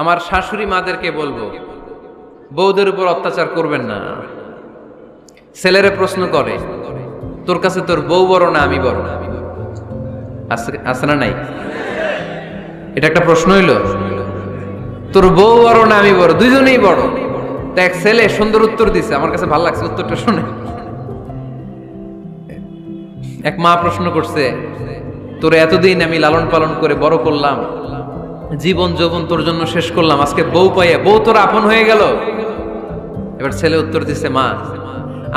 আমার শাশুড়ি মাদেরকে বলবো, বউদের উপর অত্যাচার করবেন না। ছেলেরে প্রশ্ন করে, তোর কাছে তোর বউ বড় না আমি বড়? আছে না নাই? এটা একটা প্রশ্ন হইল। তোর বউ বড় না আমি বড়? দুইজনেই বড়। দেখ, ছেলে সুন্দর উত্তর দিছে, আমার কাছে ভালো লাগছে উত্তরটা শুনে। এক মা প্রশ্ন করছে, তোর এতদিন আমি লালন পালন করে বড় করলাম, জীবন যৌবন তোর জন্য শেষ করলাম, আজকে বউ পাইয়া বউ তোর আপন হয়ে গেল। এবার ছেলে উত্তর দিছে, মা,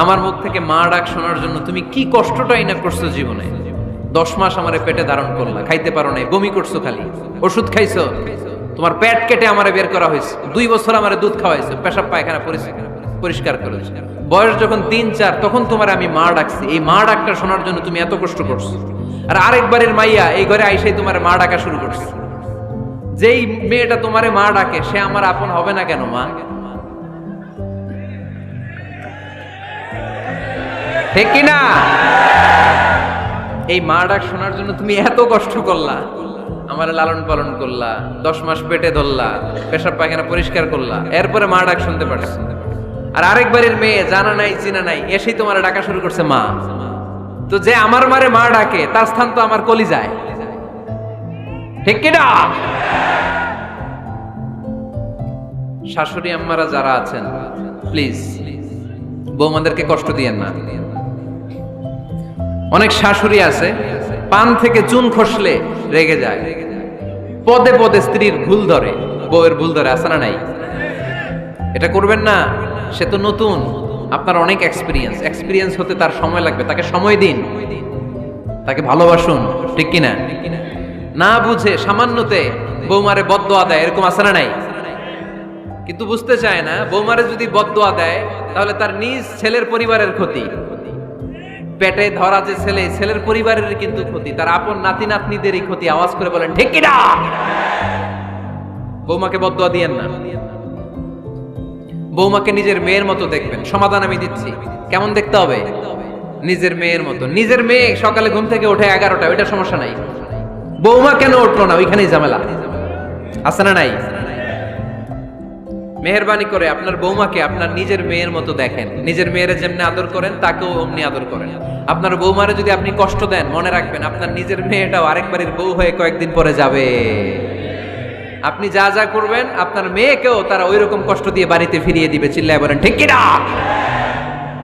আমার মুখ থেকে মা ডাক শোনার জন্য তুমি কি কষ্টটাই না করছো জীবনে। 10 মাস আমারে পেটে ধারণ করলা, খাইতে পারো নাই, বমি করছো, খালি ওষুধ খাইছো, তোমার পেট কেটে আমারে বের করা হয়েছে, 2 বছর আমারে দুধ খাওয়াইছো, পেশাব পায়খানা পরিষ্কার করেছো। বয়স যখন 3-4 তখন তোমার আমি মা ডাকছি, এই মা ডাকটা শোনার জন্য তুমি এত কষ্ট করছো। আর আরেকবারের মাইয়া এই ঘরে আইসাই তোমার মা ডাকা শুরু করছে। যেই মেয়েটা তোমারে মা ডাকে সে আমার আপন হবে না কেন মা? ঠিক কিনা? এই মা ডাক শোনার জন্য তুমি এত কষ্ট করলা, আমার লালন পালন করলা, 10 মাস পেটে ধরলা, পেশাব পায়খানা পরিষ্কার করলা, এরপরে মা ডাক শুনতে পারছো। আর আরেকবারের মেয়ে জানা নাই চিনা নাই এসেই তোমার ডাকা শুরু করছে মা। তো যে আমার মারে মা ডাকে তার স্থান তো আমার কলিজায়, ঠিক কিনা? শাশুড়ি আম্মারা যারা আছেন, প্লিজ বৌমাদেরকে কষ্ট দিয়েন না। অনেক শাশুড়ি আছে পান থেকে চুন খসলে রেগে যায়, পদে পদে স্ত্রীর ভুল ধরে, বউয়ের ভুল ধরে, আছে না নাই? এটা করবেন না। সে তো নতুন, আপনার অনেক এক্সপিরিয়েন্স হতে তার সময় লাগবে, তাকে সময় দিন, তাকে ভালোবাসুন, ঠিক কিনা? না বুঝে সামান্যতে বৌমারে বদদোয়া দেয়, এরকম আছে না নাই? কিন্তু বুঝতে চায় না, বৌমারে যদি বদদোয়া দেয় তাহলে তার নিজ ছেলের পরিবারের ক্ষতি, পেটে ধরা যে ছেলে, ছেলের পরিবারের কিন্তু ক্ষতি, তার আপন নাতি নাতনিদেরই ক্ষতি। আওয়াজ করে বলেন ঠিক কিনা? বৌমাকে বদদোয়া দিয়েন না। বৌমাকে নিজের মেয়ের মতো দেখবেন। সমাধান আমি দিচ্ছি, কেমন দেখতে হবে? নিজের মেয়ের মতো। নিজের মেয়ে সকালে ঘুম থেকে ওঠে 11টা, ওইটা সমস্যা নাই। বৌমা কেন উঠলো না, ওইখানেই ঝামেলা, আছে না নাই? মেহেরবানি করে আপনার বৌমাকে আপনার নিজের মেয়ের মতো দেখেন। নিজের মেয়েরে যেমনি আদর করেন তাকেও অমনি আদর করেন। আপনার বৌমারে যদি আপনি কষ্ট দেন, মনে রাখবেন আপনার নিজের মেয়েটাও আরেকবারের বউ হয়ে কয়েকদিন পরে যাবে। আপনি যা যা করবেন আপনার মেয়েকেও তারা ওই রকম কষ্ট দিয়ে বাড়িতে ফিরিয়ে দিবে। চিল্লায় বলেন ঠিক কিনা?